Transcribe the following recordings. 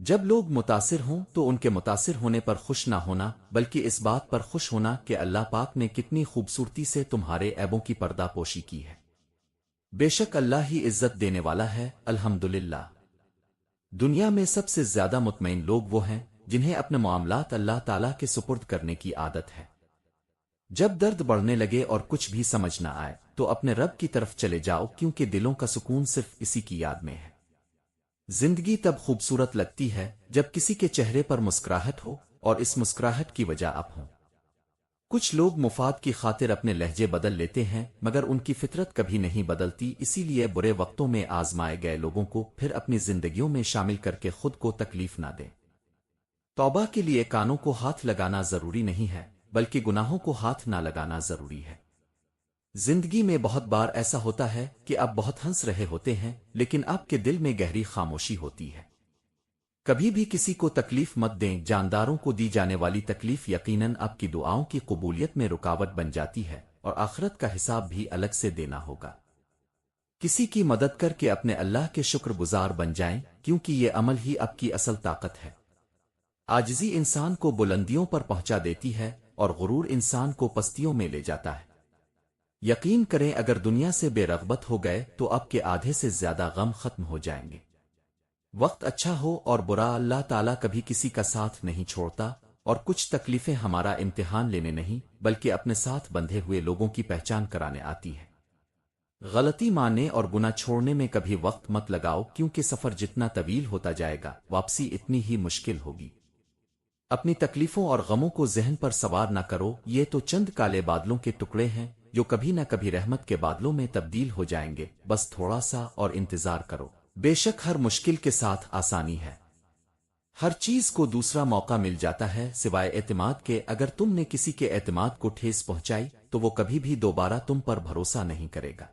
جب لوگ متاثر ہوں تو ان کے متاثر ہونے پر خوش نہ ہونا بلکہ اس بات پر خوش ہونا کہ اللہ پاک نے کتنی خوبصورتی سے تمہارے عیبوں کی پردہ پوشی کی ہے۔ بے شک اللہ ہی عزت دینے والا ہے، الحمدللہ۔ دنیا میں سب سے زیادہ مطمئن لوگ وہ ہیں جنہیں اپنے معاملات اللہ تعالیٰ کے سپرد کرنے کی عادت ہے۔ جب درد بڑھنے لگے اور کچھ بھی سمجھ نہ آئے تو اپنے رب کی طرف چلے جاؤ، کیونکہ دلوں کا سکون صرف اسی کی یاد میں ہے۔ زندگی تب خوبصورت لگتی ہے جب کسی کے چہرے پر مسکراہٹ ہو اور اس مسکراہٹ کی وجہ آپ ہوں۔ کچھ لوگ مفاد کی خاطر اپنے لہجے بدل لیتے ہیں مگر ان کی فطرت کبھی نہیں بدلتی، اسی لیے برے وقتوں میں آزمائے گئے لوگوں کو پھر اپنی زندگیوں میں شامل کر کے خود کو تکلیف نہ دیں۔ توبہ کے لیے کانوں کو ہاتھ لگانا ضروری نہیں ہے بلکہ گناہوں کو ہاتھ نہ لگانا ضروری ہے۔ زندگی میں بہت بار ایسا ہوتا ہے کہ آپ بہت ہنس رہے ہوتے ہیں لیکن آپ کے دل میں گہری خاموشی ہوتی ہے۔ کبھی بھی کسی کو تکلیف مت دیں، جانداروں کو دی جانے والی تکلیف یقیناً آپ کی دعاؤں کی قبولیت میں رکاوٹ بن جاتی ہے اور آخرت کا حساب بھی الگ سے دینا ہوگا۔ کسی کی مدد کر کے اپنے اللہ کے شکر گزار بن جائیں، کیونکہ یہ عمل ہی آپ کی اصل طاقت ہے۔ عاجزی انسان کو بلندیوں پر پہنچا دیتی ہے اور غرور انسان کو پستیوں میں لے جاتا ہے۔ یقین کریں اگر دنیا سے بے رغبت ہو گئے تو آپ کے آدھے سے زیادہ غم ختم ہو جائیں گے۔ وقت اچھا ہو اور برا، اللہ تعالیٰ کبھی کسی کا ساتھ نہیں چھوڑتا، اور کچھ تکلیفیں ہمارا امتحان لینے نہیں بلکہ اپنے ساتھ بندھے ہوئے لوگوں کی پہچان کرانے آتی ہے۔ غلطی ماننے اور گناہ چھوڑنے میں کبھی وقت مت لگاؤ، کیونکہ سفر جتنا طویل ہوتا جائے گا واپسی اتنی ہی مشکل ہوگی۔ اپنی تکلیفوں اور غموں کو ذہن پر سوار نہ کرو، یہ تو چند کالے بادلوں کے ٹکڑے ہیں جو کبھی نہ کبھی رحمت کے بادلوں میں تبدیل ہو جائیں گے، بس تھوڑا سا اور انتظار کرو۔ بے شک ہر مشکل کے ساتھ آسانی ہے۔ ہر چیز کو دوسرا موقع مل جاتا ہے سوائے اعتماد کے۔ اگر تم نے کسی کے اعتماد کو ٹھیس پہنچائی تو وہ کبھی بھی دوبارہ تم پر بھروسہ نہیں کرے گا۔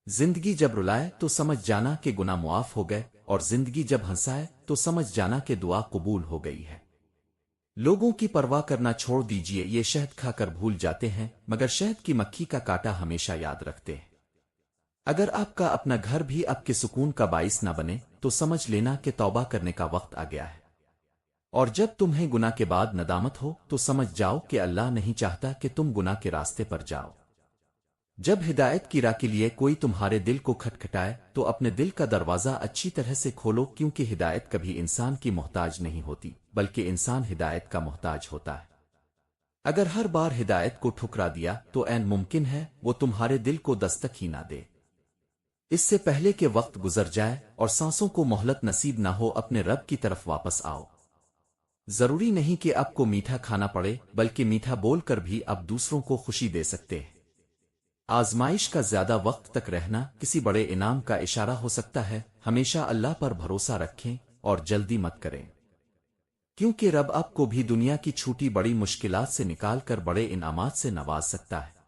زندگی جب رلائے تو سمجھ جانا کہ گناہ معاف ہو گئے، اور زندگی جب ہنسائے تو سمجھ جانا کہ دعا قبول ہو گئی ہے۔ لوگوں کی پرواہ کرنا چھوڑ دیجئے، یہ شہد کھا کر بھول جاتے ہیں مگر شہد کی مکھی کا کانٹا ہمیشہ یاد رکھتے ہیں۔ اگر آپ کا اپنا گھر بھی آپ کے سکون کا باعث نہ بنے تو سمجھ لینا کہ توبہ کرنے کا وقت آ گیا ہے۔ اور جب تمہیں گناہ کے بعد ندامت ہو تو سمجھ جاؤ کہ اللہ نہیں چاہتا کہ تم گناہ کے راستے پر جاؤ۔ جب ہدایت کی راہ کے لیے کوئی تمہارے دل کو کھٹکھٹائے تو اپنے دل کا دروازہ اچھی طرح سے کھولو، کیونکہ ہدایت کبھی انسان کی محتاج نہیں ہوتی بلکہ انسان ہدایت کا محتاج ہوتا ہے۔ اگر ہر بار ہدایت کو ٹھکرا دیا تو عین ممکن ہے وہ تمہارے دل کو دستک ہی نہ دے۔ اس سے پہلے کہ وقت گزر جائے اور سانسوں کو مہلت نصیب نہ ہو، اپنے رب کی طرف واپس آؤ۔ ضروری نہیں کہ آپ کو میٹھا کھانا پڑے بلکہ میٹھا بول کر بھی آپ دوسروں کو خوشی دے سکتے ہیں۔ آزمائش کا زیادہ وقت تک رہنا کسی بڑے انعام کا اشارہ ہو سکتا ہے۔ ہمیشہ اللہ پر بھروسہ رکھیں اور جلدی مت کریں، کیونکہ رب آپ کو بھی دنیا کی چھوٹی بڑی مشکلات سے نکال کر بڑے انعامات سے نواز سکتا ہے۔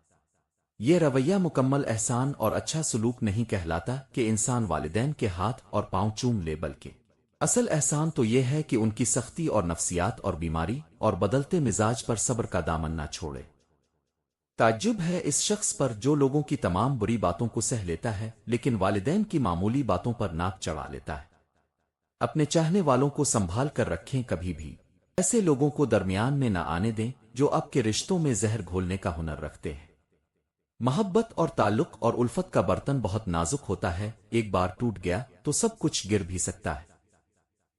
یہ رویہ مکمل احسان اور اچھا سلوک نہیں کہلاتا کہ انسان والدین کے ہاتھ اور پاؤں چوم لے، بلکہ اصل احسان تو یہ ہے کہ ان کی سختی اور نفسیات اور بیماری اور بدلتے مزاج پر صبر کا دامن نہ چھوڑے۔ تعجب ہے اس شخص پر جو لوگوں کی تمام بری باتوں کو سہ لیتا ہے لیکن والدین کی معمولی باتوں پر ناک چڑھا لیتا ہے۔ اپنے چاہنے والوں کو سنبھال کر رکھیں، کبھی بھی ایسے لوگوں کو درمیان میں نہ آنے دیں جو آپ کے رشتوں میں زہر گھولنے کا ہنر رکھتے ہیں۔ محبت اور تعلق اور الفت کا برتن بہت نازک ہوتا ہے، ایک بار ٹوٹ گیا تو سب کچھ گر بھی سکتا ہے۔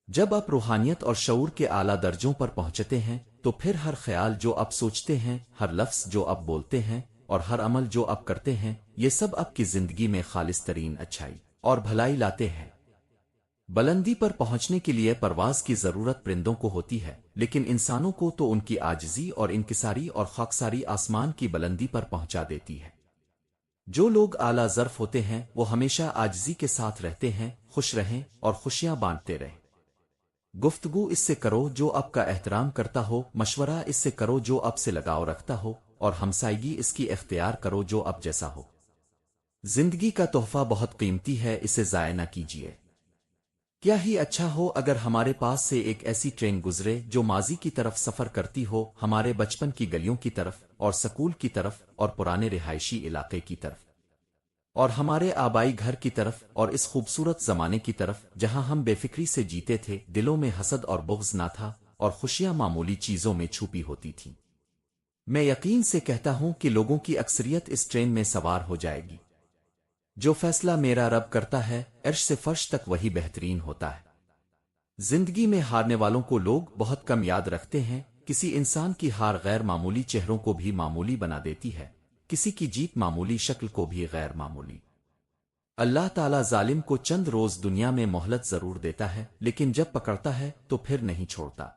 جب آپ روحانیت اور شعور کے اعلیٰ درجوں پر پہنچتے ہیں تو پھر ہر خیال جو آپ سوچتے ہیں، ہر لفظ جو آپ بولتے ہیں اور ہر عمل جو آپ کرتے ہیں، یہ سب آپ کی زندگی میں خالص ترین اچھائی اور بھلائی لاتے ہیں۔ بلندی پر پہنچنے کے لیے پرواز کی ضرورت پرندوں کو ہوتی ہے، لیکن انسانوں کو تو ان کی عاجزی اور انکساری اور خاکساری آسمان کی بلندی پر پہنچا دیتی ہے۔ جو لوگ اعلیٰ ظرف ہوتے ہیں وہ ہمیشہ عاجزی کے ساتھ رہتے ہیں۔ خوش رہیں اور خوشیاں بانٹتے رہیں۔ گفتگو اس سے کرو جو آپ کا احترام کرتا ہو، مشورہ اس سے کرو جو آپ سے لگاؤ رکھتا ہو، اور ہمسائیگی اس کی اختیار کرو جو آپ جیسا ہو۔ زندگی کا تحفہ بہت قیمتی ہے، اسے ضائع نہ کیجیے۔ کیا ہی اچھا ہو اگر ہمارے پاس سے ایک ایسی ٹرین گزرے جو ماضی کی طرف سفر کرتی ہو، ہمارے بچپن کی گلیوں کی طرف اور سکول کی طرف اور پرانے رہائشی علاقے کی طرف۔ اور ہمارے آبائی گھر کی طرف اور اس خوبصورت زمانے کی طرف جہاں ہم بے فکری سے جیتے تھے، دلوں میں حسد اور بغض نہ تھا، اور خوشیاں معمولی چیزوں میں چھپی ہوتی تھیں۔ میں یقین سے کہتا ہوں کہ لوگوں کی اکثریت اس ٹرین میں سوار ہو جائے گی۔ جو فیصلہ میرا رب کرتا ہے عرش سے فرش تک وہی بہترین ہوتا ہے۔ زندگی میں ہارنے والوں کو لوگ بہت کم یاد رکھتے ہیں۔ کسی انسان کی ہار غیر معمولی چہروں کو بھی معمولی بنا دیتی ہے، کسی کی جیت معمولی شکل کو بھی غیر معمولی۔ اللہ تعالیٰ ظالم کو چند روز دنیا میں مہلت ضرور دیتا ہے، لیکن جب پکڑتا ہے تو پھر نہیں چھوڑتا۔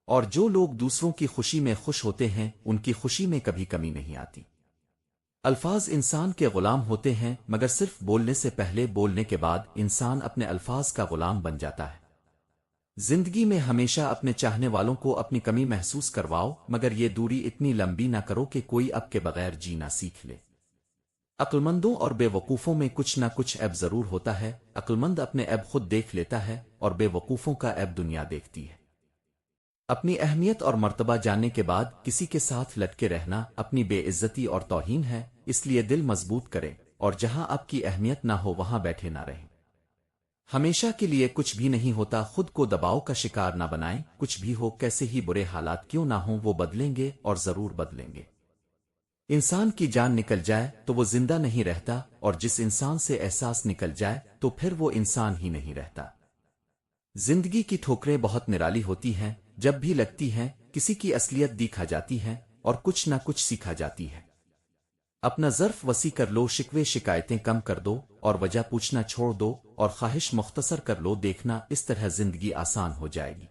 اور جو لوگ دوسروں کی خوشی میں خوش ہوتے ہیں ان کی خوشی میں کبھی کمی نہیں آتی۔ الفاظ انسان کے غلام ہوتے ہیں، مگر صرف بولنے سے پہلے بولنے کے بعد انسان اپنے الفاظ کا غلام بن جاتا ہے۔ زندگی میں ہمیشہ اپنے چاہنے والوں کو اپنی کمی محسوس کرواؤ، مگر یہ دوری اتنی لمبی نہ کرو کہ کوئی اب کے بغیر جینا سیکھ لے۔ عقلمندوں اور بے وقوفوں میں کچھ نہ کچھ عیب ضرور ہوتا ہے۔ عقلمند اپنے عیب خود دیکھ لیتا ہے اور بے وقوفوں کا عیب دنیا دیکھتی ہے۔ اپنی اہمیت اور مرتبہ جاننے کے بعد کسی کے ساتھ لٹکے رہنا اپنی بے عزتی اور توہین ہے، اس لیے دل مضبوط کریں اور جہاں آپ کی اہمیت نہ ہو وہاں بیٹھے نہ رہیں۔ ہمیشہ کے لیے کچھ بھی نہیں ہوتا، خود کو دباؤ کا شکار نہ بنائیں۔ کچھ بھی ہو، کیسے ہی برے حالات کیوں نہ ہوں، وہ بدلیں گے اور ضرور بدلیں گے۔ انسان کی جان نکل جائے تو وہ زندہ نہیں رہتا، اور جس انسان سے احساس نکل جائے تو پھر وہ انسان ہی نہیں رہتا۔ زندگی کی ٹھوکریں بہت نرالی ہوتی ہیں، جب بھی لگتی ہیں کسی کی اصلیت دکھا جاتی ہے اور کچھ نہ کچھ سیکھا جاتی ہے۔ اپنا ظرف وسیع کر لو، شکوے شکایتیں کم کر دو اور وجہ پوچھنا چھوڑ دو، اور خواہش مختصر کر لو، دیکھنا اس طرح زندگی آسان ہو جائے گی۔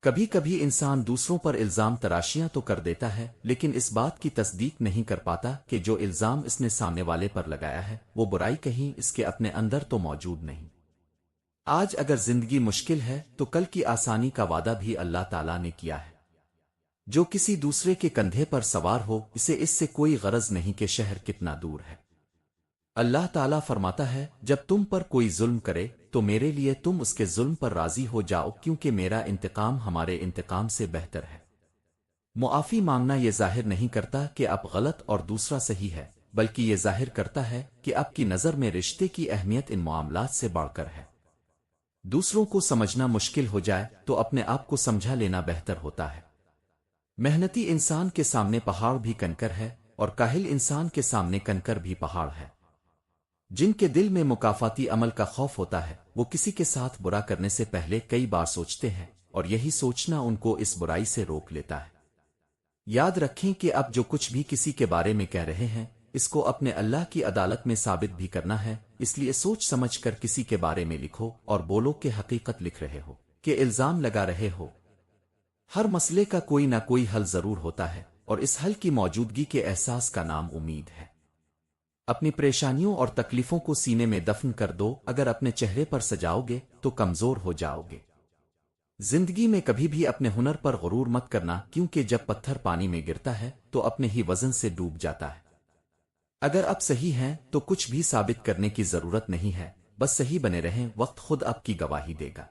کبھی کبھی انسان دوسروں پر الزام تراشیاں تو کر دیتا ہے، لیکن اس بات کی تصدیق نہیں کر پاتا کہ جو الزام اس نے سامنے والے پر لگایا ہے وہ برائی کہیں اس کے اپنے اندر تو موجود نہیں۔ آج اگر زندگی مشکل ہے تو کل کی آسانی کا وعدہ بھی اللہ تعالیٰ نے کیا ہے۔ جو کسی دوسرے کے کندھے پر سوار ہو اسے اس سے کوئی غرض نہیں کہ شہر کتنا دور ہے۔ اللہ تعالیٰ فرماتا ہے، جب تم پر کوئی ظلم کرے تو میرے لیے تم اس کے ظلم پر راضی ہو جاؤ، کیونکہ میرا انتقام ہمارے انتقام سے بہتر ہے۔ معافی مانگنا یہ ظاہر نہیں کرتا کہ آپ غلط اور دوسرا صحیح ہے، بلکہ یہ ظاہر کرتا ہے کہ آپ کی نظر میں رشتے کی اہمیت ان معاملات سے بڑھ کر ہے۔ دوسروں کو سمجھنا مشکل ہو جائے تو اپنے آپ کو سمجھا لینا بہتر ہوتا ہے۔ محنتی انسان کے سامنے پہاڑ بھی کنکر ہے، اور کاہل انسان کے سامنے کنکر بھی پہاڑ ہے۔ جن کے دل میں مکافاتی عمل کا خوف ہوتا ہے وہ کسی کے ساتھ برا کرنے سے پہلے کئی بار سوچتے ہیں، اور یہی سوچنا ان کو اس برائی سے روک لیتا ہے۔ یاد رکھیں کہ اب جو کچھ بھی کسی کے بارے میں کہہ رہے ہیں اس کو اپنے اللہ کی عدالت میں ثابت بھی کرنا ہے، اس لیے سوچ سمجھ کر کسی کے بارے میں لکھو اور بولو کہ حقیقت لکھ رہے ہو کہ الزام لگا رہے ہو۔ ہر مسئلے کا کوئی نہ کوئی حل ضرور ہوتا ہے، اور اس حل کی موجودگی کے احساس کا نام امید ہے۔ اپنی پریشانیوں اور تکلیفوں کو سینے میں دفن کر دو، اگر اپنے چہرے پر سجاؤ گے تو کمزور ہو جاؤ گے۔ زندگی میں کبھی بھی اپنے ہنر پر غرور مت کرنا، کیونکہ جب پتھر پانی میں گرتا ہے تو اپنے ہی وزن سے ڈوب جاتا ہے۔ اگر آپ صحیح ہیں تو کچھ بھی ثابت کرنے کی ضرورت نہیں ہے، بس صحیح بنے رہیں، وقت خود آپ کی گواہی دے گا۔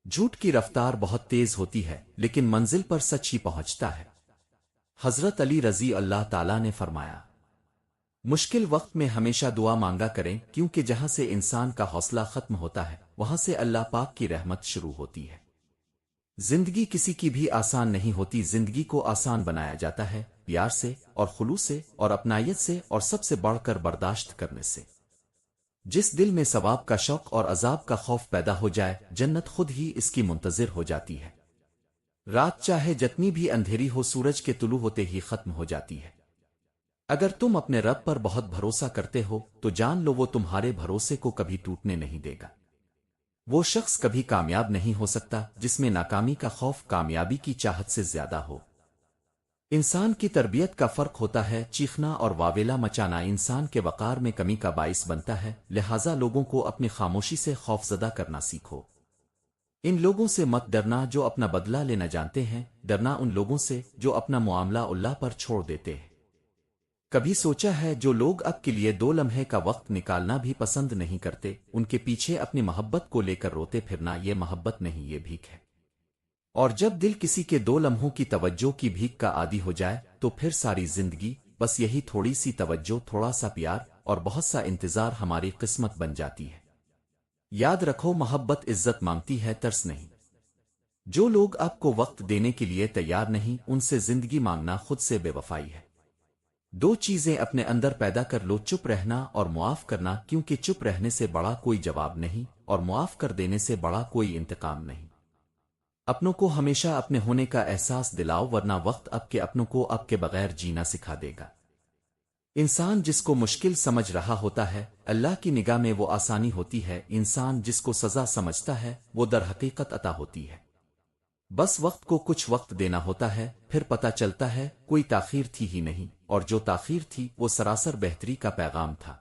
جھوٹ کی رفتار بہت تیز ہوتی ہے لیکن منزل پر سچ ہی پہنچتا ہے۔ حضرت علی رضی اللہ تعالیٰ نے فرمایا، مشکل وقت میں ہمیشہ دعا مانگا کریں، کیونکہ جہاں سے انسان کا حوصلہ ختم ہوتا ہے وہاں سے اللہ پاک کی رحمت شروع ہوتی ہے۔ زندگی کسی کی بھی آسان نہیں ہوتی، زندگی کو آسان بنایا جاتا ہے پیار سے اور خلوص سے اور اپنائیت سے، اور سب سے بڑھ کر برداشت کرنے سے۔ جس دل میں ثواب کا شوق اور عذاب کا خوف پیدا ہو جائے جنت خود ہی اس کی منتظر ہو جاتی ہے۔ رات چاہے جتنی بھی اندھیری ہو سورج کے طلوع ہوتے ہی ختم ہو جاتی ہے۔ اگر تم اپنے رب پر بہت بھروسہ کرتے ہو تو جان لو وہ تمہارے بھروسے کو کبھی ٹوٹنے نہیں دے گا۔ وہ شخص کبھی کامیاب نہیں ہو سکتا جس میں ناکامی کا خوف کامیابی کی چاہت سے زیادہ ہو۔ انسان کی تربیت کا فرق ہوتا ہے، چیخنا اور واویلا مچانا انسان کے وقار میں کمی کا باعث بنتا ہے، لہٰذا لوگوں کو اپنی خاموشی سے خوفزدہ کرنا سیکھو۔ ان لوگوں سے مت ڈرنا جو اپنا بدلہ لینا جانتے ہیں، ڈرنا ان لوگوں سے جو اپنا معاملہ اللہ پر چھوڑ دیتے ہیں۔ کبھی سوچا ہے جو لوگ اب کے لیے 2 لمحے کا وقت نکالنا بھی پسند نہیں کرتے، ان کے پیچھے اپنی محبت کو لے کر روتے پھرنا یہ محبت نہیں، یہ بھیک ہے۔ اور جب دل کسی کے 2 لمحوں کی توجہ کی بھیک کا عادی ہو جائے تو پھر ساری زندگی بس یہی تھوڑی سی توجہ، تھوڑا سا پیار، اور بہت سا انتظار ہماری قسمت بن جاتی ہے۔ یاد رکھو، محبت عزت مانگتی ہے، ترس نہیں۔ جو لوگ آپ کو وقت دینے کے لیے تیار نہیں، ان سے زندگی مانگنا خود سے بے وفائی ہے۔ دو چیزیں اپنے اندر پیدا کر لو، چپ رہنا اور معاف کرنا، کیونکہ چپ رہنے سے بڑا کوئی جواب نہیں اور معاف کر دینے سے بڑا کوئی انتقام نہیں۔ اپنوں کو ہمیشہ اپنے ہونے کا احساس دلاؤ، ورنہ وقت اب کے اپنوں کو اب کے بغیر جینا سکھا دے گا۔ انسان جس کو مشکل سمجھ رہا ہوتا ہے، اللہ کی نگاہ میں وہ آسانی ہوتی ہے۔ انسان جس کو سزا سمجھتا ہے، وہ در حقیقت عطا ہوتی ہے۔ بس وقت کو کچھ وقت دینا ہوتا ہے، پھر پتہ چلتا ہے کوئی تاخیر تھی ہی نہیں، اور جو تاخیر تھی وہ سراسر بہتری کا پیغام تھا۔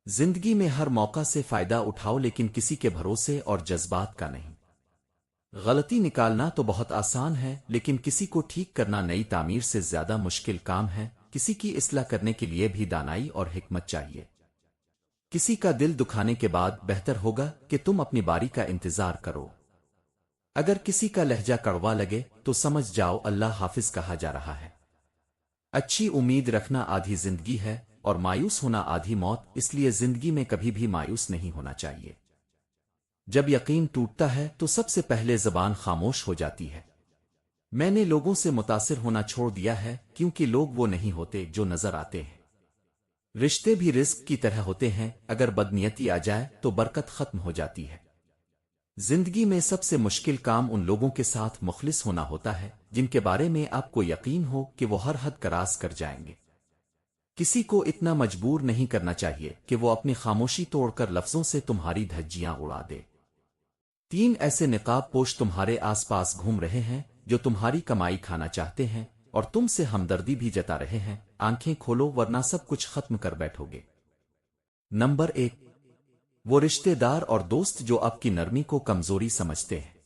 زندگی میں ہر موقع سے فائدہ اٹھاؤ، لیکن کسی کے بھروسے اور جذبات کا نہیں۔ غلطی نکالنا تو بہت آسان ہے، لیکن کسی کو ٹھیک کرنا نئی تعمیر سے زیادہ مشکل کام ہے۔ کسی کی اصلاح کرنے کے لیے بھی دانائی اور حکمت چاہیے۔ کسی کا دل دکھانے کے بعد بہتر ہوگا کہ تم اپنی باری کا انتظار کرو۔ اگر کسی کا لہجہ کڑوا لگے تو سمجھ جاؤ اللہ حافظ کہا جا رہا ہے۔ اچھی امید رکھنا آدھی زندگی ہے اور مایوس ہونا آدھی موت، اس لیے زندگی میں کبھی بھی مایوس نہیں ہونا چاہیے۔ جب یقین ٹوٹتا ہے تو سب سے پہلے زبان خاموش ہو جاتی ہے۔ میں نے لوگوں سے متاثر ہونا چھوڑ دیا ہے، کیونکہ لوگ وہ نہیں ہوتے جو نظر آتے ہیں۔ رشتے بھی رزق کی طرح ہوتے ہیں، اگر بدنیتی آ جائے تو برکت ختم ہو جاتی ہے۔ زندگی میں سب سے مشکل کام ان لوگوں کے ساتھ مخلص ہونا ہوتا ہے جن کے بارے میں آپ کو یقین ہو کہ وہ ہر حد کراس کر جائیں گے۔ کسی کو اتنا مجبور نہیں کرنا چاہیے کہ وہ اپنی خاموشی توڑ کر لفظوں سے تمہاری دھجیاں اڑا دے۔ 3 ایسے نقاب پوش تمہارے آس پاس گھوم رہے ہیں جو تمہاری کمائی کھانا چاہتے ہیں اور تم سے ہمدردی بھی جتا رہے ہیں۔ آنکھیں کھولو ورنہ سب کچھ ختم کر بیٹھو گے۔ نمبر 1، وہ رشتے دار اور دوست جو آپ کی نرمی کو کمزوری سمجھتے ہیں۔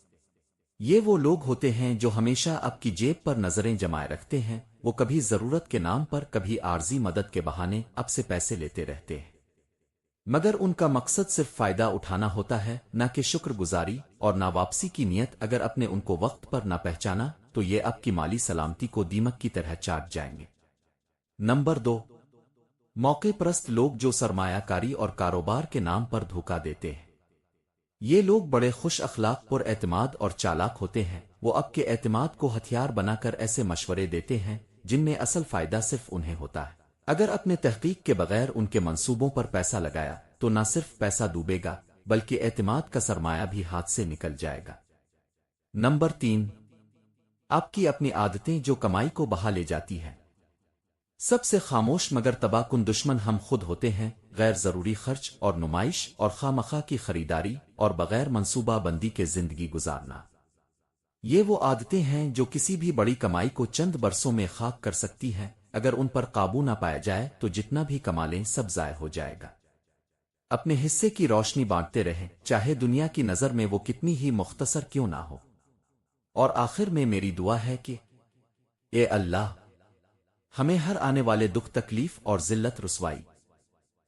یہ وہ لوگ ہوتے ہیں جو ہمیشہ آپ کی جیب پر نظریں جمائے رکھتے ہیں۔ وہ کبھی ضرورت کے نام پر، کبھی عارضی مدد کے بہانے آپ سے پیسے لیتے رہتے ہیں، مگر ان کا مقصد صرف فائدہ اٹھانا ہوتا ہے، نہ کہ شکر گزاری اور نہ واپسی کی نیت۔ اگر آپ نے ان کو وقت پر نہ پہچانا تو یہ آپ کی مالی سلامتی کو دیمک کی طرح چاٹ جائیں گے۔ نمبر 2، موقع پرست لوگ جو سرمایہ کاری اور کاروبار کے نام پر دھوکہ دیتے ہیں۔ یہ لوگ بڑے خوش اخلاق، پر اعتماد اور چالاک ہوتے ہیں۔ وہ آپ کے اعتماد کو ہتھیار بنا کر ایسے مشورے دیتے ہیں جن میں اصل فائدہ صرف انہیں ہوتا ہے۔ اگر اپنے تحقیق کے بغیر ان کے منصوبوں پر پیسہ لگایا تو نہ صرف پیسہ ڈوبے گا بلکہ اعتماد کا سرمایہ بھی ہاتھ سے نکل جائے گا۔ نمبر 3، آپ کی اپنی عادتیں جو کمائی کو بہا لے جاتی ہیں۔ سب سے خاموش مگر تباہ کن دشمن ہم خود ہوتے ہیں۔ غیر ضروری خرچ اور نمائش اور خواہ کی خریداری اور بغیر منصوبہ بندی کے زندگی گزارنا، یہ وہ عادتیں ہیں جو کسی بھی بڑی کمائی کو چند برسوں میں خاک کر سکتی ہیں۔ اگر ان پر قابو نہ پایا جائے تو جتنا بھی کما لیں سب ضائع ہو جائے گا۔ اپنے حصے کی روشنی بانٹتے رہیں، چاہے دنیا کی نظر میں وہ کتنی ہی مختصر کیوں نہ ہو۔ اور آخر میں میری دعا ہے کہ اے اللہ، ہمیں ہر آنے والے دکھ، تکلیف اور ذلت، رسوائی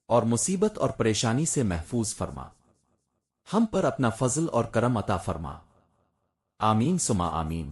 اور مصیبت اور پریشانی سے محفوظ فرما۔ ہم پر اپنا فضل اور کرم عطا فرما۔ آمین ثم آمین۔